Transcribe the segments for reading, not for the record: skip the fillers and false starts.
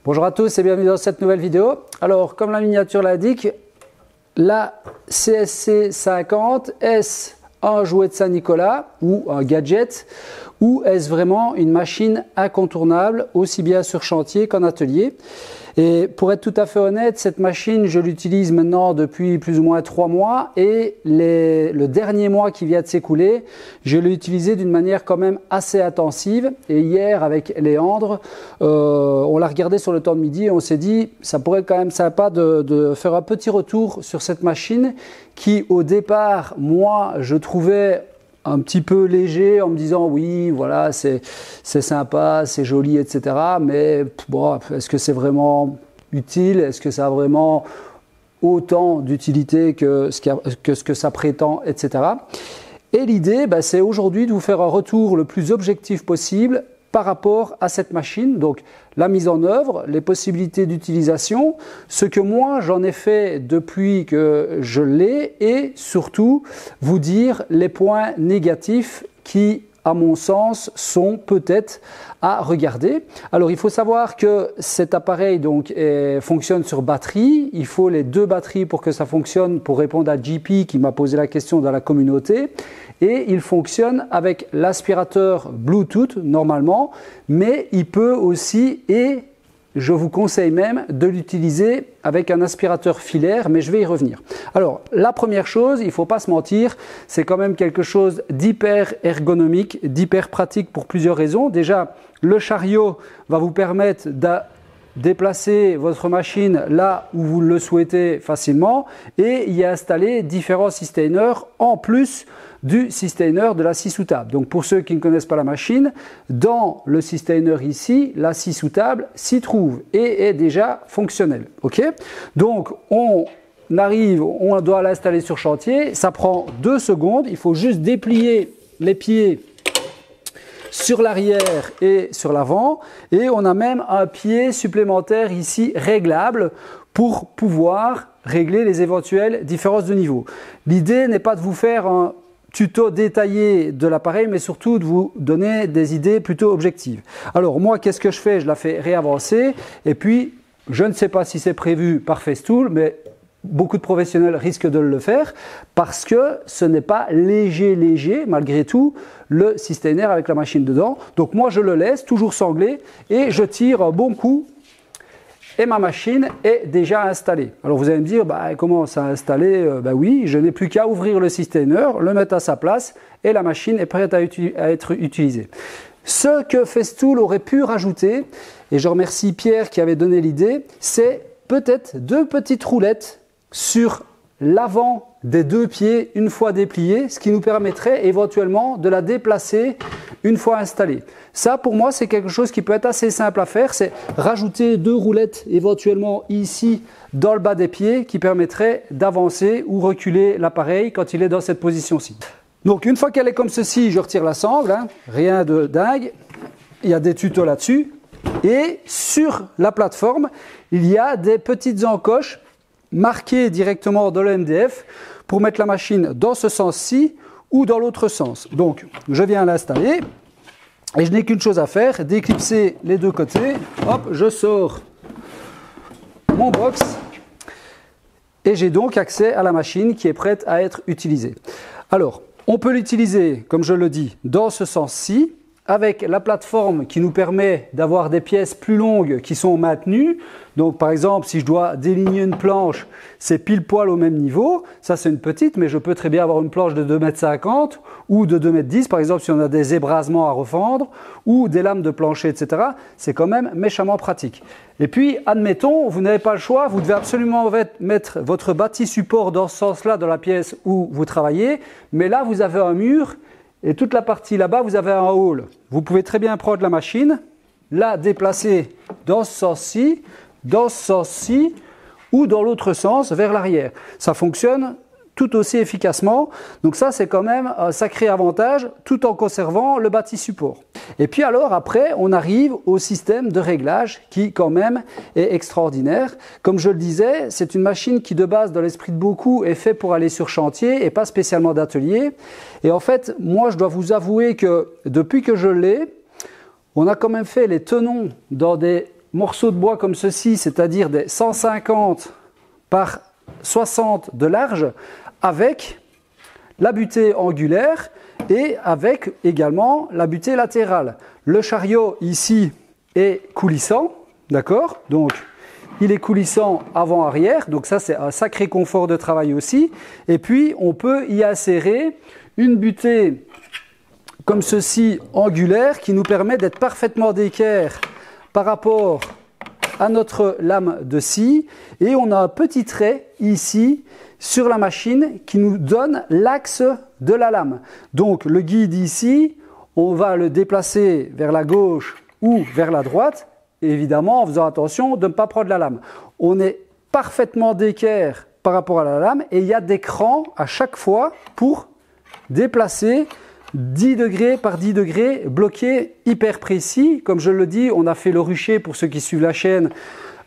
Bonjour à tous et bienvenue dans cette nouvelle vidéo. Alors, comme la miniature l'indique, la CSC 50, est-ce un jouet de Saint-Nicolas ou un gadget, ou est-ce vraiment une machine incontournable aussi bien sur chantier qu'en atelier? Et pour être tout à fait honnête, cette machine, je l'utilise maintenant depuis plus ou moins 3 mois et le dernier mois qui vient de s'écouler, je l'ai utilisé d'une manière quand même assez intensive. Et hier, avec Léandre, on l'a regardé sur le temps de midi et on s'est dit ça pourrait être quand même sympa de faire un petit retour sur cette machine qui, au départ, moi, je trouvais un petit peu léger en me disant oui voilà c'est sympa, c'est joli, etc. Mais bon, est-ce que c'est vraiment utile? Est-ce que ça a vraiment autant d'utilité que ce que ça prétend, etc. Et l'idée, c'est aujourd'hui de vous faire un retour le plus objectif possible par rapport à cette machine, donc la mise en œuvre, les possibilités d'utilisation, ce que moi j'en ai fait depuis que je l'ai et surtout vous dire les points négatifs qui, à mon sens, sont peut-être à regarder. Alors il faut savoir que cet appareil donc fonctionne sur batterie, il faut les 2 batteries pour que ça fonctionne, pour répondre à JP qui m'a posé la question dans la communauté. Et il fonctionne avec l'aspirateur Bluetooth normalement, mais il peut aussi, et je vous conseille même de l'utiliser avec un aspirateur filaire, mais je vais y revenir. Alors, la première chose, il ne faut pas se mentir, c'est quand même quelque chose d'hyper ergonomique, d'hyper pratique pour plusieurs raisons. Déjà, le chariot va vous permettre de déplacer votre machine là où vous le souhaitez facilement et y installer différents sustainers en plus du sustainer de la scie sous table. Donc pour ceux qui ne connaissent pas la machine, dans le sustainer ici, la scie sous table s'y trouve et est déjà fonctionnelle. Ok? Donc on doit l'installer sur chantier, ça prend 2 secondes, il faut juste déplier les pieds sur l'arrière et sur l'avant et on a même un pied supplémentaire ici réglable pour pouvoir régler les éventuelles différences de niveau. L'idée n'est pas de vous faire un tuto détaillé de l'appareil, mais surtout de vous donner des idées plutôt objectives. Alors moi, qu'est-ce que je fais? Je la fais réavancer et puis je ne sais pas si c'est prévu par Festool, mais beaucoup de professionnels risquent de le faire parce que ce n'est pas léger malgré tout le sustainer avec la machine dedans. Donc moi je le laisse toujours sanglé et je tire un bon coup et ma machine est déjà installée. Alors vous allez me dire comment ça a installé? Oui, je n'ai plus qu'à ouvrir le sustainer, le mettre à sa place et la machine est prête à être utilisée. Ce que Festool aurait pu rajouter, et je remercie Pierre qui avait donné l'idée, c'est peut-être 2 petites roulettes sur l'avant des 2 pieds une fois dépliés, ce qui nous permettrait éventuellement de la déplacer une fois installée. Ça pour moi c'est quelque chose qui peut être assez simple à faire, c'est rajouter 2 roulettes éventuellement ici dans le bas des pieds qui permettrait d'avancer ou reculer l'appareil quand il est dans cette position-ci. Donc une fois qu'elle est comme ceci, je retire la sangle, rien de dingue, il y a des tutos là-dessus et sur la plateforme il y a des petites encoches marquées directement dans le MDF pour mettre la machine dans ce sens-ci ou dans l'autre sens. Donc je viens l'installer et je n'ai qu'une chose à faire, d'éclipser les 2 côtés. Hop, je sors mon box et j'ai donc accès à la machine qui est prête à être utilisée. Alors, on peut l'utiliser, comme je le dis, dans ce sens-ci, avec la plateforme qui nous permet d'avoir des pièces plus longues qui sont maintenues. Donc par exemple, si je dois déligner une planche, c'est pile poil au même niveau. Ça c'est une petite, mais je peux très bien avoir une planche de 2,50 m ou de 2,10 m, par exemple si on a des ébrasements à refendre ou des lames de plancher, etc. C'est quand même méchamment pratique. Et puis, admettons, vous n'avez pas le choix, vous devez absolument mettre votre bâti support dans ce sens-là dans la pièce où vous travaillez, mais là vous avez un mur et toute la partie là-bas, vous avez un hall. Vous pouvez très bien prendre la machine, la déplacer dans ce sens-ci, ou dans l'autre sens, vers l'arrière. Ça fonctionne tout aussi efficacement. Donc ça, c'est quand même un sacré avantage, tout en conservant le bâti support. Et puis alors, après, on arrive au système de réglage qui, quand même, est extraordinaire. Comme je le disais, c'est une machine qui, de base, dans l'esprit de beaucoup, est faite pour aller sur chantier et pas spécialement d'atelier. Et en fait, moi, je dois vous avouer que depuis que je l'ai, on a quand même fait les tenons dans des morceaux de bois comme ceci, c'est-à-dire des 150 par 60 de large, avec la butée angulaire et avec également la butée latérale. Le chariot ici est coulissant, d'accord? Donc il est coulissant avant-arrière, donc ça c'est un sacré confort de travail aussi. Et puis on peut y insérer une butée comme ceci angulaire qui nous permet d'être parfaitement d'équerre par rapport à notre lame de scie. Et on a un petit trait ici sur la machine qui nous donne l'axe de la lame. Donc le guide ici, on va le déplacer vers la gauche ou vers la droite, évidemment en faisant attention de ne pas prendre la lame. On est parfaitement d'équerre par rapport à la lame et il y a des crans à chaque fois pour déplacer 10 degrés par 10 degrés, bloqué hyper précis. Comme je le dis, on a fait le rucher pour ceux qui suivent la chaîne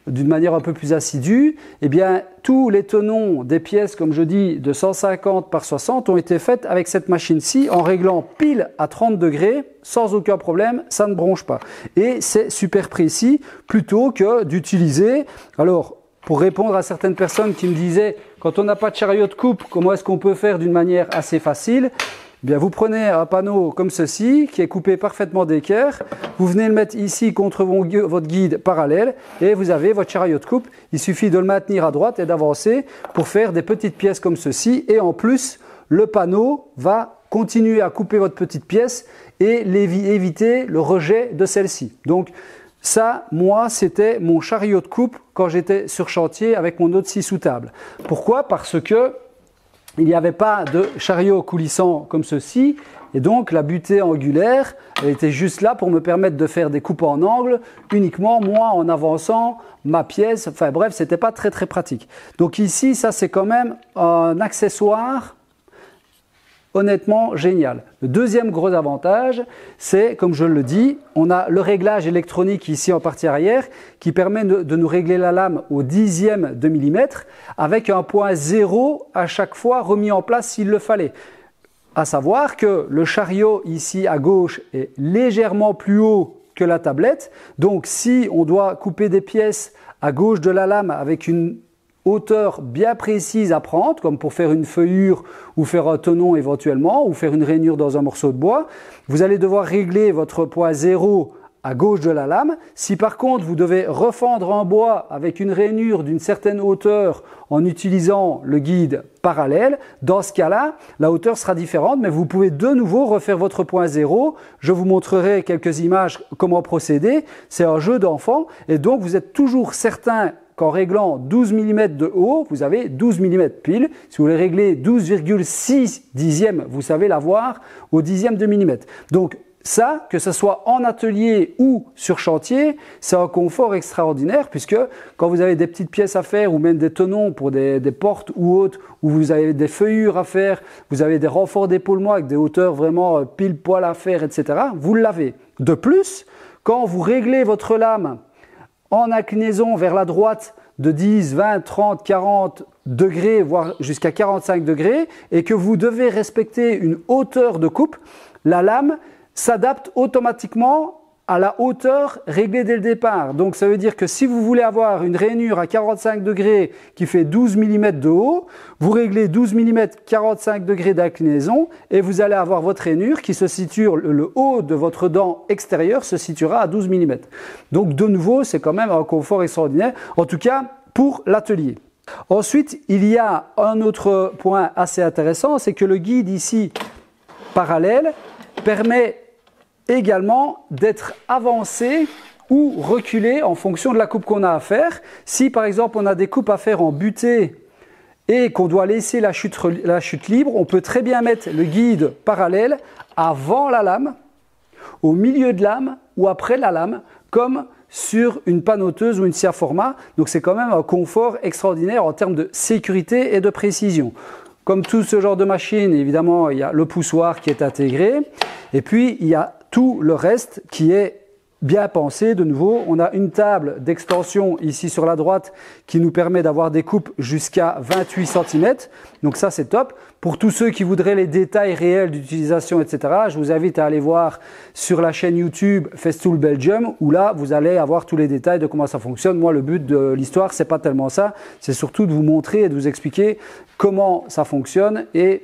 d'une manière un peu plus assidue. Eh bien, tous les tenons des pièces, comme je dis, de 150 par 60 ont été faites avec cette machine-ci en réglant pile à 30 degrés, sans aucun problème, ça ne bronche pas. Et c'est super précis, plutôt que d'utiliser... Alors, pour répondre à certaines personnes qui me disaient, quand on n'a pas de chariot de coupe, comment est-ce qu'on peut faire d'une manière assez facile ? Eh bien, vous prenez un panneau comme ceci, qui est coupé parfaitement d'équerre, vous venez le mettre ici contre votre guide parallèle, et vous avez votre chariot de coupe. Il suffit de le maintenir à droite et d'avancer pour faire des petites pièces comme ceci, et en plus, le panneau va continuer à couper votre petite pièce et éviter le rejet de celle-ci. Donc, ça, moi, c'était mon chariot de coupe quand j'étais sur chantier avec mon autre scie sous table. Pourquoi? Parce que il n'y avait pas de chariot coulissant comme ceci, et donc la butée angulaire, elle était juste là pour me permettre de faire des coupes en angle, uniquement moi en avançant ma pièce. Enfin bref, c'était pas très pratique. Donc ici, ça c'est quand même un accessoire honnêtement génial. Le deuxième gros avantage, c'est, comme je le dis, on a le réglage électronique ici en partie arrière qui permet de nous régler la lame au dixième de millimètre avec un point 0 à chaque fois remis en place s'il le fallait. À savoir que le chariot ici à gauche est légèrement plus haut que la tablette. Donc si on doit couper des pièces à gauche de la lame avec une hauteur bien précise à prendre, comme pour faire une feuillure ou faire un tenon éventuellement, ou faire une rainure dans un morceau de bois, vous allez devoir régler votre point 0 à gauche de la lame. Si par contre vous devez refendre en bois avec une rainure d'une certaine hauteur en utilisant le guide parallèle, dans ce cas-là, la hauteur sera différente, mais vous pouvez de nouveau refaire votre point 0. Je vous montrerai quelques images comment procéder. C'est un jeu d'enfant et donc vous êtes toujours certain qu'en réglant 12 mm de haut, vous avez 12 mm pile. Si vous voulez régler 12,6 dixièmes, vous savez l'avoir au dixième de millimètre. Donc ça, que ce soit en atelier ou sur chantier, c'est un confort extraordinaire puisque quand vous avez des petites pièces à faire ou même des tenons pour des portes ou autres, où vous avez des feuillures à faire, vous avez des renforts d'épaulement avec des hauteurs vraiment pile poil à faire, etc., vous l'avez. De plus, quand vous réglez votre lame en inclinaison vers la droite de 10, 20, 30, 40 degrés, voire jusqu'à 45 degrés, et que vous devez respecter une hauteur de coupe, la lame s'adapte automatiquement à la hauteur réglée dès le départ. Donc ça veut dire que si vous voulez avoir une rainure à 45 degrés qui fait 12 mm de haut, vous réglez 12 mm 45 degrés d'inclinaison et vous allez avoir votre rainure qui se situe, le haut de votre dent extérieure se situera à 12 mm. Donc de nouveau, c'est quand même un confort extraordinaire, en tout cas pour l'atelier. Ensuite, il y a un autre point assez intéressant, c'est que le guide ici parallèle permet également d'être avancé ou reculé en fonction de la coupe qu'on a à faire. Si par exemple on a des coupes à faire en butée et qu'on doit laisser la chute libre, on peut très bien mettre le guide parallèle avant la lame, au milieu de lame ou après la lame, comme sur une panneauteuse ou une scie à format. Donc c'est quand même un confort extraordinaire en termes de sécurité et de précision. Comme tout ce genre de machine, évidemment, il y a le poussoir qui est intégré et puis il y a tout le reste qui est bien pensé. De nouveau, on a une table d'extension ici sur la droite qui nous permet d'avoir des coupes jusqu'à 28 cm. Donc ça, c'est top. Pour tous ceux qui voudraient les détails réels d'utilisation, etc., je vous invite à aller voir sur la chaîne YouTube Festool Belgium, où là, vous allez avoir tous les détails de comment ça fonctionne. Moi, le but de l'histoire, c'est pas tellement ça. C'est surtout de vous montrer et de vous expliquer comment ça fonctionne et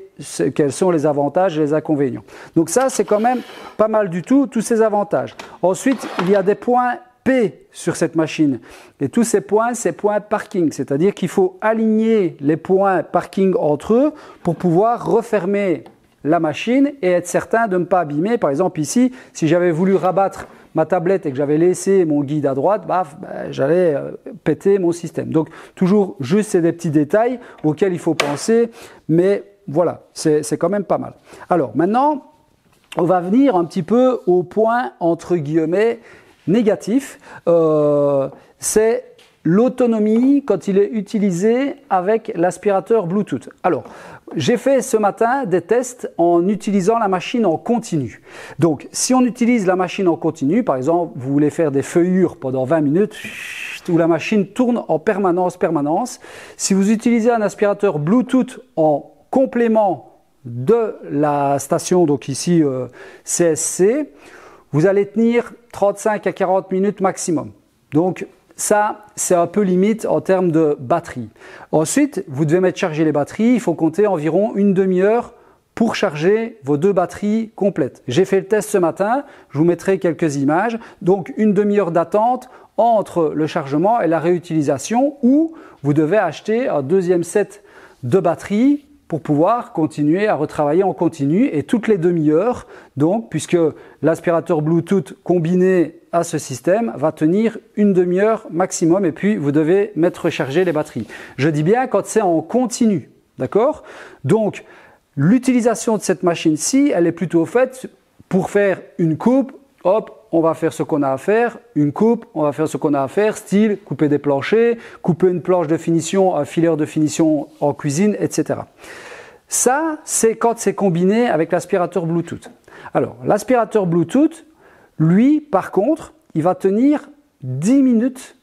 quels sont les avantages et les inconvénients. Donc ça, c'est quand même pas mal du tout, tous ces avantages. Ensuite, il y a des points P sur cette machine. Et tous ces points, c'est points parking. C'est-à-dire qu'il faut aligner les points parking entre eux pour pouvoir refermer la machine et être certain de ne pas abîmer. Par exemple, ici, si j'avais voulu rabattre ma tablette et que j'avais laissé mon guide à droite, j'allais péter mon système. Donc, toujours juste, c'est des petits détails auxquels il faut penser. Mais voilà, c'est quand même pas mal. Alors, maintenant, on va venir un petit peu au point, entre guillemets, négatif, c'est l'autonomie quand il est utilisé avec l'aspirateur Bluetooth. Alors, j'ai fait ce matin des tests en utilisant la machine en continu. Donc, si on utilise la machine en continu, par exemple, vous voulez faire des feuillures pendant 20 minutes, où la machine tourne en permanence. Si vous utilisez un aspirateur Bluetooth en complément de la station, donc ici CSC, vous allez tenir 35 à 40 minutes maximum. Donc ça, c'est un peu limite en termes de batterie. Ensuite, vous devez mettre charger les batteries. Il faut compter environ une demi-heure pour charger vos deux batteries complètes. J'ai fait le test ce matin. Je vous mettrai quelques images. Donc une demi-heure d'attente entre le chargement et la réutilisation, où vous devez acheter un deuxième set de batteries pour pouvoir continuer à retravailler en continu et toutes les demi-heures, donc, puisque l'aspirateur Bluetooth combiné à ce système va tenir une demi-heure maximum et puis vous devez mettre recharger les batteries. Je dis bien quand c'est en continu, d'accord? Donc, l'utilisation de cette machine-ci, elle est plutôt faite pour faire une coupe, hop, on va faire ce qu'on a à faire, une coupe, on va faire ce qu'on a à faire, style couper des planchers, couper une planche de finition, un fileur de finition en cuisine, etc. Ça, c'est quand c'est combiné avec l'aspirateur Bluetooth. Alors, l'aspirateur Bluetooth, lui, par contre, il va tenir 10 minutes,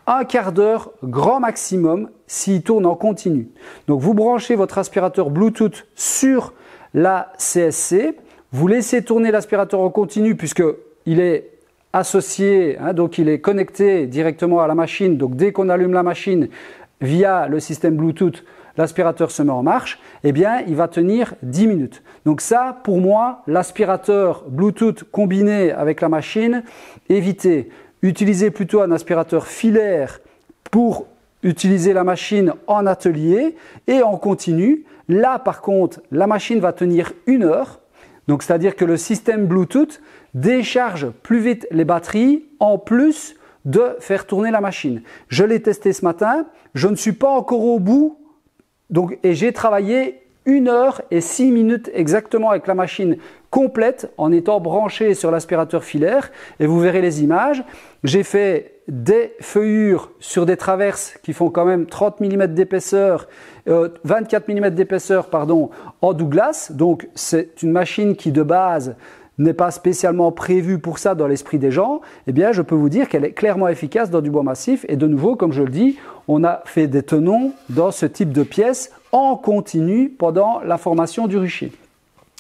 un quart d'heure, grand maximum, s'il tourne en continu. Donc, vous branchez votre aspirateur Bluetooth sur la CSC, vous laissez tourner l'aspirateur en continu puisqu'il est associé, donc il est connecté directement à la machine. Donc dès qu'on allume la machine via le système Bluetooth, l'aspirateur se met en marche, eh bien il va tenir 10 minutes. Donc ça, pour moi, l'aspirateur Bluetooth combiné avec la machine, évitez. Utilisez plutôt un aspirateur filaire pour utiliser la machine en atelier et en continu. Là, par contre, la machine va tenir 1 heure. Donc, c'est-à-dire que le système Bluetooth décharge plus vite les batteries en plus de faire tourner la machine. Je l'ai testé ce matin, je ne suis pas encore au bout et j'ai travaillé 1 heure et 6 minutes exactement avec la machine complète en étant branché sur l'aspirateur filaire et vous verrez les images. J'ai fait des feuillures sur des traverses qui font quand même 30 mm d'épaisseur, 24 mm d'épaisseur en Douglas. Donc c'est une machine qui de base n'est pas spécialement prévue pour ça dans l'esprit des gens. Eh bien je peux vous dire qu'elle est clairement efficace dans du bois massif et de nouveau, comme je le dis, on a fait des tenons dans ce type de pièces en continu pendant la formation du rucher.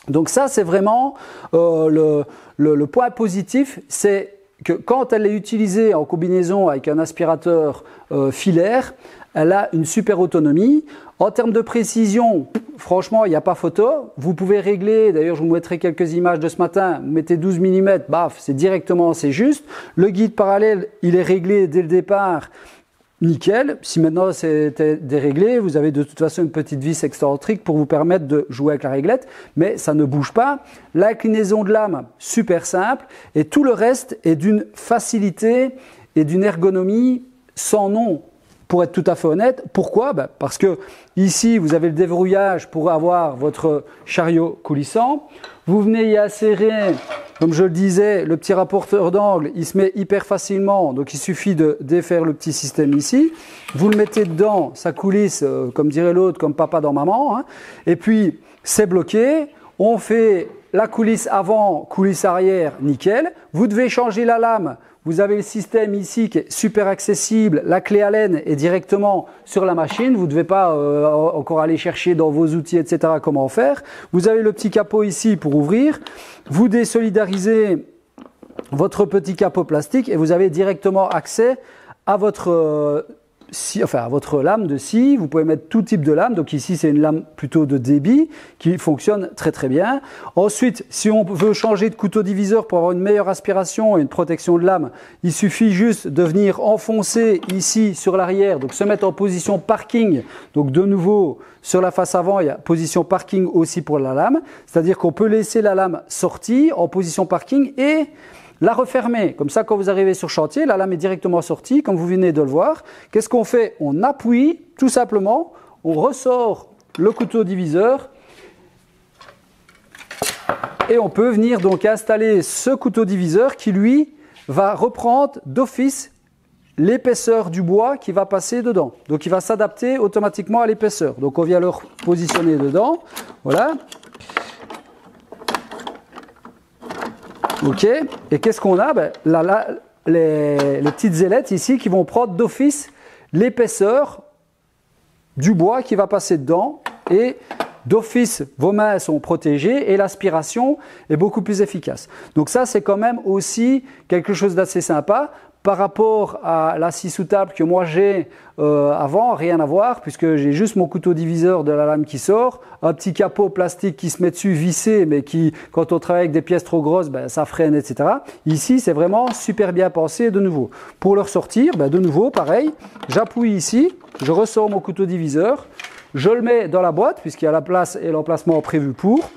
Donc ça c'est vraiment le point positif, c'est que quand elle est utilisée en combinaison avec un aspirateur filaire, elle a une super autonomie. En termes de précision, franchement, il n'y a pas photo. Vous pouvez régler, d'ailleurs je vous mettrai quelques images de ce matin, vous mettez 12 mm, baf, c'est juste. Le guide parallèle, il est réglé dès le départ, nickel. Si maintenant c'était déréglé, vous avez de toute façon une petite vis excentrique pour vous permettre de jouer avec la réglette, mais ça ne bouge pas. L'inclinaison de lame, super simple, et tout le reste est d'une facilité et d'une ergonomie sans nom. Pour être tout à fait honnête, pourquoi? Parce que ici, vous avez le déverrouillage pour avoir votre chariot coulissant. Vous venez y insérer, comme je le disais, le petit rapporteur d'angle, il se met hyper facilement, donc il suffit de défaire le petit système ici. Vous le mettez dedans, ça coulisse, comme dirait l'autre, comme papa dans maman. Et puis, c'est bloqué. On fait la coulisse avant, coulisse arrière, nickel. Vous devez changer la lame. Vous avez le système ici qui est super accessible. La clé Allen est directement sur la machine. Vous ne devez pas encore aller chercher dans vos outils, etc. comment faire. Vous avez le petit capot ici pour ouvrir. Vous désolidarisez votre petit capot plastique et vous avez directement accès à votre à votre lame de scie. Vous pouvez mettre tout type de lame. Donc ici, c'est une lame plutôt de débit qui fonctionne très très bien. Ensuite, si on veut changer de couteau diviseur pour avoir une meilleure aspiration et une protection de lame, il suffit juste de venir enfoncer ici sur l'arrière, donc se mettre en position parking. Donc de nouveau, sur la face avant, il y a position parking aussi pour la lame. C'est-à-dire qu'on peut laisser la lame sortie en position parking et la refermer. Comme ça, quand vous arrivez sur chantier, la lame est directement sortie, comme vous venez de le voir. Qu'est-ce qu'on fait? On appuie, tout simplement, on ressort le couteau diviseur et on peut venir donc installer ce couteau diviseur qui, lui, va reprendre d'office l'épaisseur du bois qui va passer dedans. Donc, il va s'adapter automatiquement à l'épaisseur. Donc, on vient le positionner dedans. Voilà. Ok, et qu'est-ce qu'on a? Les petites ailettes ici qui vont prendre d'office l'épaisseur du bois qui va passer dedans et d'office vos mains sont protégées et l'aspiration est beaucoup plus efficace. Donc ça, c'est quand même aussi quelque chose d'assez sympa par rapport à la scie sous table que moi j'ai avant, rien à voir puisque j'ai juste mon couteau diviseur de la lame qui sort, un petit capot plastique qui se met dessus vissé mais qui, quand on travaille avec des pièces trop grosses, ça freine, etc. Ici, c'est vraiment super bien pensé de nouveau. Pour le ressortir, de nouveau, pareil, j'appuie ici, je ressors mon couteau diviseur, je le mets dans la boîte puisqu'il y a la place et l'emplacement prévu pour.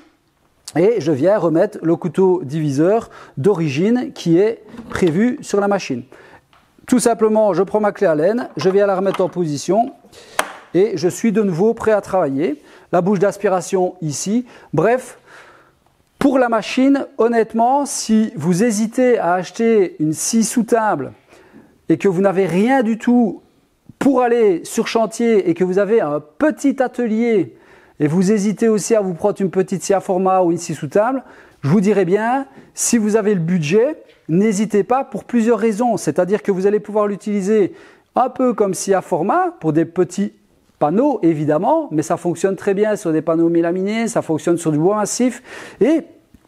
Et je viens remettre le couteau diviseur d'origine qui est prévu sur la machine. Tout simplement, je prends ma clé Allen, je viens la remettre en position et je suis de nouveau prêt à travailler. La bouche d'aspiration ici. Bref, pour la machine, honnêtement, si vous hésitez à acheter une scie sous table et que vous n'avez rien du tout pour aller sur chantier et que vous avez un petit atelier et vous hésitez aussi à vous prendre une petite scie à format ou une scie sous table, je vous dirais bien, si vous avez le budget, n'hésitez pas pour plusieurs raisons. C'est-à-dire que vous allez pouvoir l'utiliser un peu comme scie à format pour des petits panneaux, évidemment, mais ça fonctionne très bien sur des panneaux mélaminés, ça fonctionne sur du bois massif. Et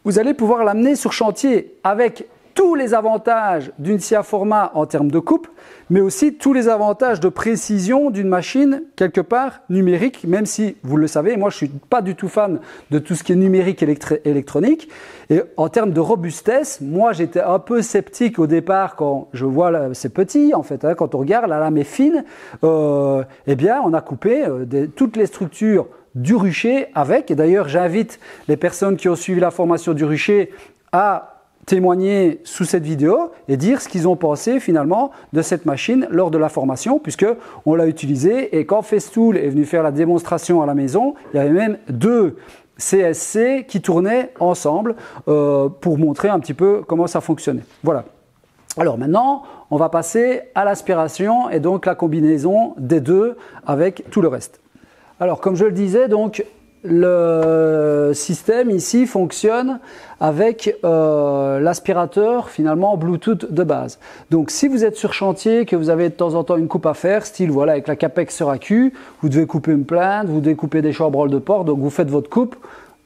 vous allez pouvoir l'amener sur chantier avec tous les avantages d'une scie à format en termes de coupe, mais aussi tous les avantages de précision d'une machine quelque part numérique, même si vous le savez, moi je suis pas du tout fan de tout ce qui est numérique électronique. Et en termes de robustesse, moi j'étais un peu sceptique au départ quand je vois, c'est petit en fait, quand on regarde, la lame est fine, eh bien on a coupé toutes les structures du rucher avec, et d'ailleurs j'invite les personnes qui ont suivi la formation du rucher à témoigner sous cette vidéo et dire ce qu'ils ont pensé finalement de cette machine lors de la formation puisque on l'a utilisée et quand Festool est venu faire la démonstration à la maison, il y avait même 2 CSC qui tournaient ensemble pour montrer un petit peu comment ça fonctionnait. Voilà. Alors maintenant, on va passer à l'aspiration et donc la combinaison des deux avec tout le reste. Alors comme je le disais, donc le système ici fonctionne avec l'aspirateur finalement Bluetooth de base. Donc si vous êtes sur chantier, que vous avez de temps en temps une coupe à faire, style voilà avec la Capex sur AQ, vous devez couper une plainte, vous devez couper des chambranles de porte, donc vous faites votre coupe,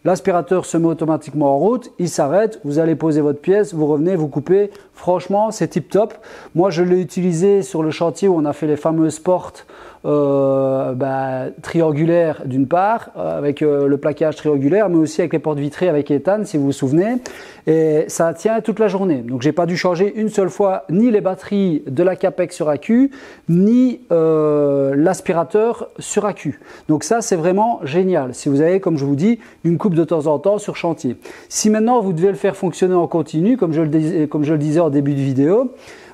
l'aspirateur se met automatiquement en route, il s'arrête, vous allez poser votre pièce, vous revenez, vous coupez, franchement c'est tip top. Moi je l'ai utilisé sur le chantier où on a fait les fameuses portes triangulaire d'une part, avec le plaquage triangulaire, mais aussi avec les portes vitrées avec éthane, si vous vous souvenez. Et ça tient toute la journée. Donc, j'ai pas dû changer une seule fois ni les batteries de la Capex sur AQ, ni l'aspirateur sur AQ. Donc, ça, c'est vraiment génial. Si vous avez, comme je vous dis, une coupe de temps en temps sur chantier. Si maintenant, vous devez le faire fonctionner en continu, comme je le disais en début de vidéo,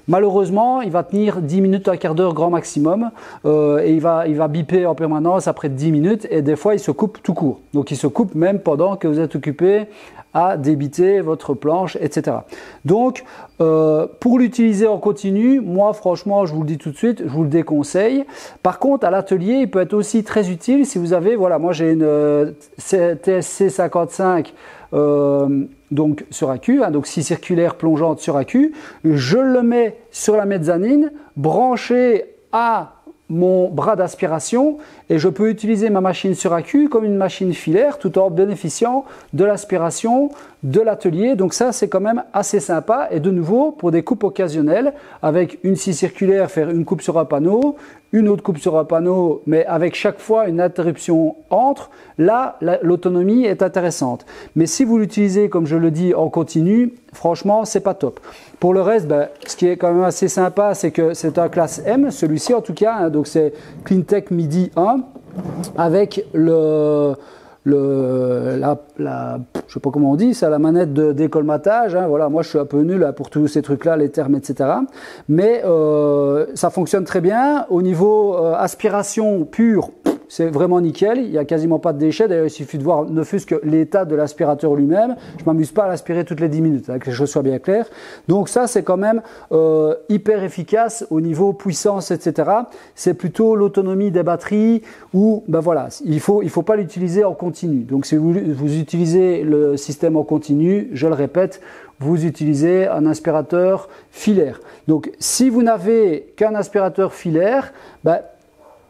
malheureusement, il va tenir 10 minutes, un quart d'heure grand maximum, et il va biper en permanence après 10 minutes, et des fois, il se coupe tout court. Donc, il se coupe même pendant que vous êtes occupé à débiter votre planche, etc. Donc, pour l'utiliser en continu, moi, franchement, je vous le dis tout de suite, je vous le déconseille. Par contre, à l'atelier, il peut être aussi très utile si vous avez, voilà, moi, j'ai une TSC 55 donc sur accu, hein, donc 6 circulaires plongeantes sur accu. Je le mets sur la mezzanine, branché à mon bras d'aspiration, et je peux utiliser ma machine sur accu comme une machine filaire tout en bénéficiant de l'aspiration de l'atelier. Donc ça, c'est quand même assez sympa, et de nouveau pour des coupes occasionnelles avec une scie circulaire, faire une coupe sur un panneau, une autre coupe sur un panneau, mais avec chaque fois une interruption entre, là l'autonomie est intéressante. Mais si vous l'utilisez comme je le dis en continu, franchement c'est pas top. Pour le reste, ce qui est quand même assez sympa, c'est que c'est un classe M, celui-ci en tout cas, hein, donc c'est Cleantech MIDI 1 avec je sais pas comment on dit ça, la manette de décolmatage, hein, voilà, moi je suis un peu nul pour tous ces trucs là, les termes, etc. Mais ça fonctionne très bien. Au niveau aspiration pure, c'est vraiment nickel, il n'y a quasiment pas de déchets. D'ailleurs, il suffit de voir ne fût-ce que l'état de l'aspirateur lui-même. Je ne m'amuse pas à l'aspirer toutes les 10 minutes, hein, que les choses soient bien claires. Donc ça, c'est quand même hyper efficace au niveau puissance, etc. C'est plutôt l'autonomie des batteries où, voilà, il faut pas l'utiliser en continu. Donc si vous utilisez le système en continu, je le répète, vous utilisez un aspirateur filaire. Donc si vous n'avez qu'un aspirateur filaire,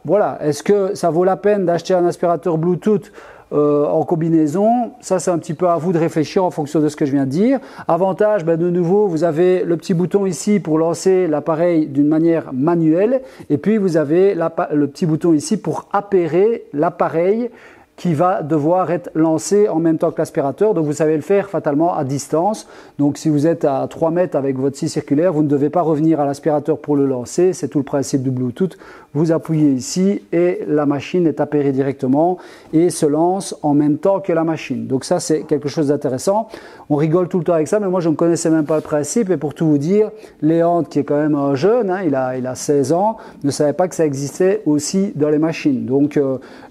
voilà, est-ce que ça vaut la peine d'acheter un aspirateur Bluetooth en combinaison? Ça, c'est un petit peu à vous de réfléchir en fonction de ce que je viens de dire. Avantage, de nouveau, vous avez le petit bouton ici pour lancer l'appareil d'une manière manuelle. Et puis, vous avez le petit bouton ici pour appairer l'appareil qui va devoir être lancé en même temps que l'aspirateur. Donc vous savez le faire fatalement à distance. Donc si vous êtes à 3 mètres avec votre scie circulaire, vous ne devez pas revenir à l'aspirateur pour le lancer. C'est tout le principe du Bluetooth. Vous appuyez ici et la machine est appairée directement et se lance en même temps que la machine. Donc ça, c'est quelque chose d'intéressant. On rigole tout le temps avec ça, mais moi je ne connaissais même pas le principe. Et pour tout vous dire, Léandre, qui est quand même un jeune, hein, il a 16 ans, ne savait pas que ça existait aussi dans les machines. Donc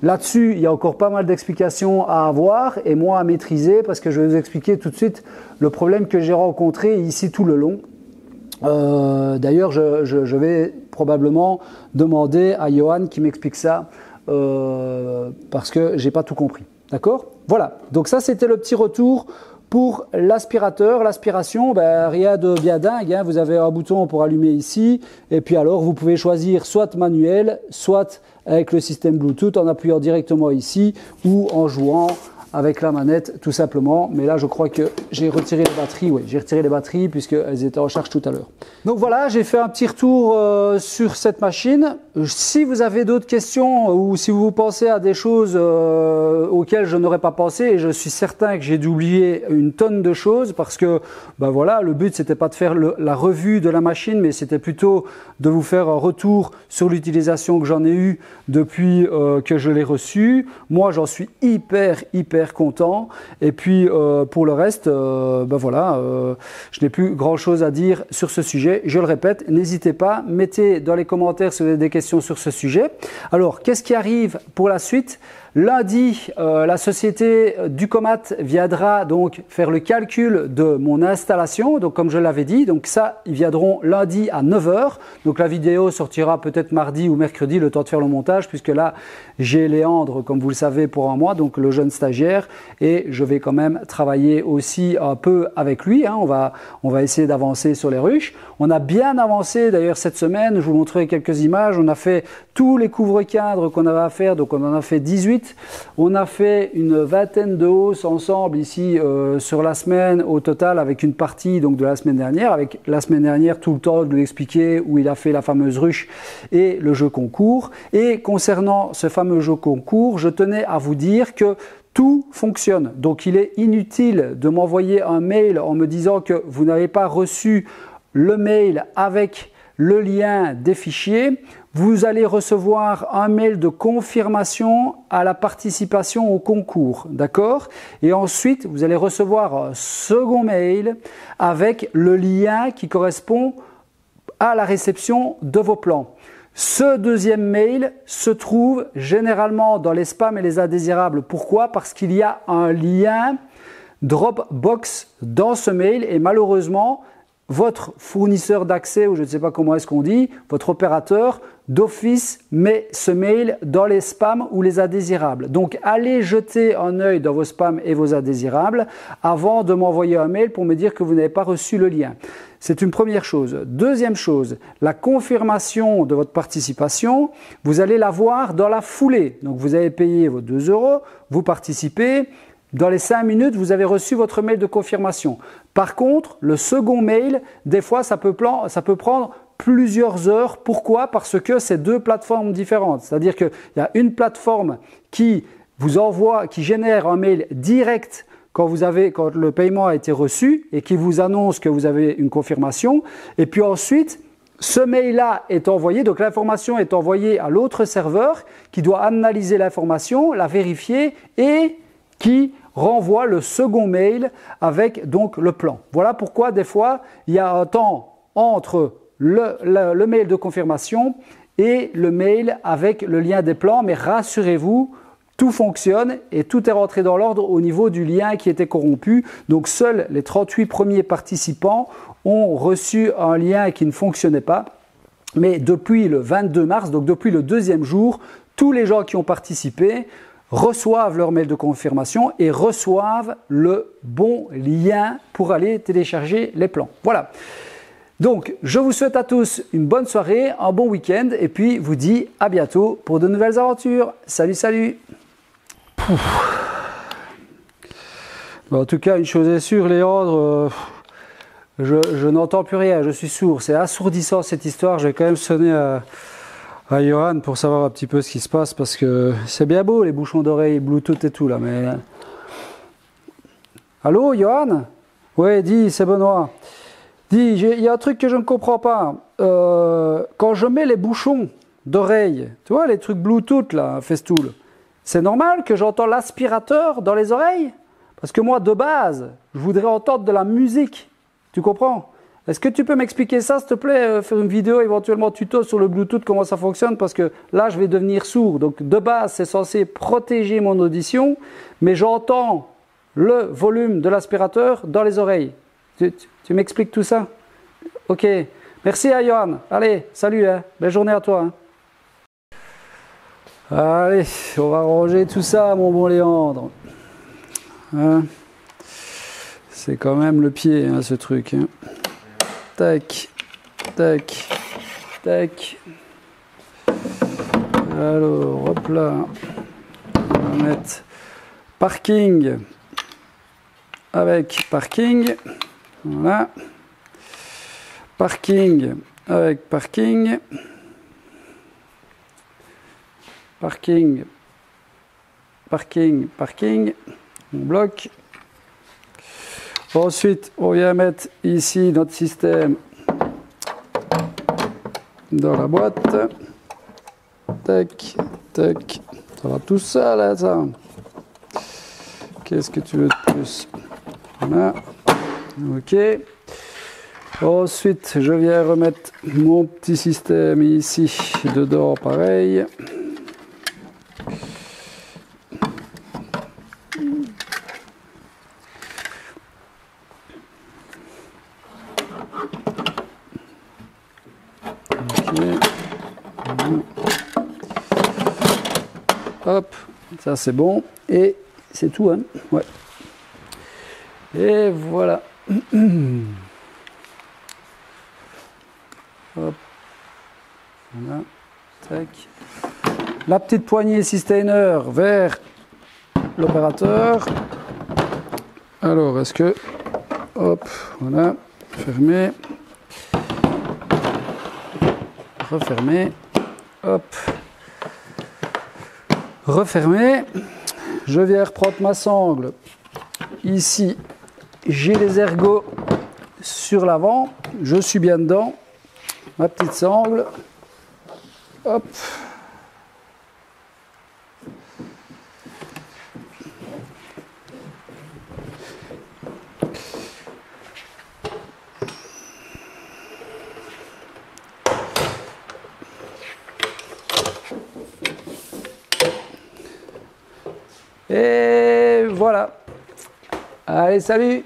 là-dessus, il y a encore pas mal d'explications à avoir et moi à maîtriser, parce que je vais vous expliquer tout de suite le problème que j'ai rencontré ici tout le long. D'ailleurs, je vais probablement demander à Johan qui m'explique ça parce que j'ai pas tout compris. D'accord? Voilà. Donc ça, c'était le petit retour pour l'aspirateur. L'aspiration, rien de bien dingue, hein. Vous avez un bouton pour allumer ici et puis alors vous pouvez choisir soit manuel, soit avec le système Bluetooth en appuyant directement ici ou en jouant avec la manette tout simplement. Mais là, je crois que j'ai retiré les batteries. Oui, j'ai retiré les batteries puisqu'elles étaient en charge tout à l'heure. Donc voilà, j'ai fait un petit retour sur cette machine. Si vous avez d'autres questions ou si vous pensez à des choses auxquelles je n'aurais pas pensé, et je suis certain que j'ai dû oublier une tonne de choses parce que voilà, le but c'était pas de faire la revue de la machine, mais c'était plutôt de vous faire un retour sur l'utilisation que j'en ai eue depuis que je l'ai reçue. Moi, j'en suis hyper content. Et puis pour le reste, voilà, je n'ai plus grand chose à dire sur ce sujet. Je le répète, n'hésitez pas, mettez dans les commentaires si vous avez des questions sur ce sujet. Alors, qu'est-ce qui arrive pour la suite? Lundi, la société Ducomat viendra donc faire le calcul de mon installation. Donc comme je l'avais dit, donc ça, ils viendront lundi à 9 h. Donc la vidéo sortira peut-être mardi ou mercredi, le temps de faire le montage, puisque là, j'ai Léandre, comme vous le savez, pour un mois, donc le jeune stagiaire, et je vais quand même travailler aussi un peu avec lui, hein. On va essayer d'avancer sur les ruches. On a bien avancé d'ailleurs cette semaine, je vous montrerai quelques images. On a fait tous les couvre-cadres qu'on avait à faire, donc on en a fait 18. On a fait une vingtaine de hausses ensemble ici sur la semaine au total, avec une partie donc de la semaine dernière, avec la semaine dernière tout le temps de lui expliquer où il a fait la fameuse ruche et le jeu concours. Et concernant ce fameux jeu concours, je tenais à vous dire que tout fonctionne. Donc il est inutile de m'envoyer un mail en me disant que vous n'avez pas reçu le mail avec le lien des fichiers. Vous allez recevoir un mail de confirmation à la participation au concours, d'accord? Et ensuite, vous allez recevoir un second mail avec le lien qui correspond à la réception de vos plans. Ce deuxième mail se trouve généralement dans les spams et les indésirables. Pourquoi? Parce qu'il y a un lien Dropbox dans ce mail et malheureusement, votre fournisseur d'accès, ou je ne sais pas comment est-ce qu'on dit, votre opérateur d'office met ce mail dans les spams ou les indésirables. Donc, allez jeter un œil dans vos spams et vos indésirables avant de m'envoyer un mail pour me dire que vous n'avez pas reçu le lien. C'est une première chose. Deuxième chose, la confirmation de votre participation, vous allez la voir dans la foulée. Donc, vous avez payé vos 2 €, vous participez. Dans les 5 minutes, vous avez reçu votre mail de confirmation. Par contre, le second mail, des fois, ça peut prendre plusieurs heures. Pourquoi? Parce que c'est deux plateformes différentes. C'est-à-dire qu'il y a une plateforme qui vous envoie, qui génère un mail direct quand le paiement a été reçu et qui vous annonce que vous avez une confirmation. Et puis ensuite, ce mail-là est envoyé, donc l'information est envoyée à l'autre serveur qui doit analyser l'information, la vérifier et qui renvoie le second mail avec donc le plan. Voilà pourquoi des fois il y a un temps entre le mail de confirmation et le mail avec le lien des plans, mais rassurez-vous, tout fonctionne et tout est rentré dans l'ordre au niveau du lien qui était corrompu. Donc seuls les 38 premiers participants ont reçu un lien qui ne fonctionnait pas. Mais depuis le 22 mars, donc depuis le deuxième jour, tous les gens qui ont participé reçoivent leur mail de confirmation et reçoivent le bon lien pour aller télécharger les plans. Voilà. Donc, je vous souhaite à tous une bonne soirée, un bon week-end et puis vous dis à bientôt pour de nouvelles aventures. Salut, salut. En tout cas, une chose est sûre, Léandre, je n'entends plus rien, je suis sourd. C'est assourdissant cette histoire. Je vais quand même sonner à Johan pour savoir un petit peu ce qui se passe parce que c'est bien beau les bouchons d'oreilles, Bluetooth et tout là, mais... Allô, Johan? Ouais, dis, c'est Benoît. Dis, il y a un truc que je ne comprends pas. Quand je mets les bouchons d'oreilles, tu vois, les trucs Bluetooth là, Festool, c'est normal que j'entends l'aspirateur dans les oreilles? Parce que moi, de base, je voudrais entendre de la musique. Tu comprends? Est-ce que tu peux m'expliquer ça, s'il te plaît, faire une vidéo éventuellement tuto sur le Bluetooth, comment ça fonctionne? Parce que là, je vais devenir sourd. Donc, de base, c'est censé protéger mon audition, mais j'entends le volume de l'aspirateur dans les oreilles. Tu m'expliques tout ça? Ok. Merci à Johan. Allez, salut. Hein. Belle journée à toi. Hein. Allez, on va ranger tout ça, mon bon Léandre. Hein? C'est quand même le pied, hein, ce truc. Hein. Tac, tac, tac. Alors, hop là. On va mettre parking avec parking. Voilà. Parking avec parking. Parking. Parking, parking. On bloque. Ensuite, on vient mettre ici notre système dans la boîte. Tac, tac. Ça va tout ça là, ça. Qu'est-ce que tu veux de plus? Voilà. Ok. Ensuite, je viens remettre mon petit système ici dedans, pareil. Hop, ça c'est bon. Et c'est tout, hein? Ouais. Et voilà. Hop. Voilà. Tac. La petite poignée Systainer vers l'opérateur. Alors, est-ce que... Hop, voilà. Fermé. Refermé. Hop. Refermé. Je viens reprendre ma sangle. Ici, j'ai les ergots sur l'avant. Je suis bien dedans. Ma petite sangle. Hop. Et voilà. Allez, salut!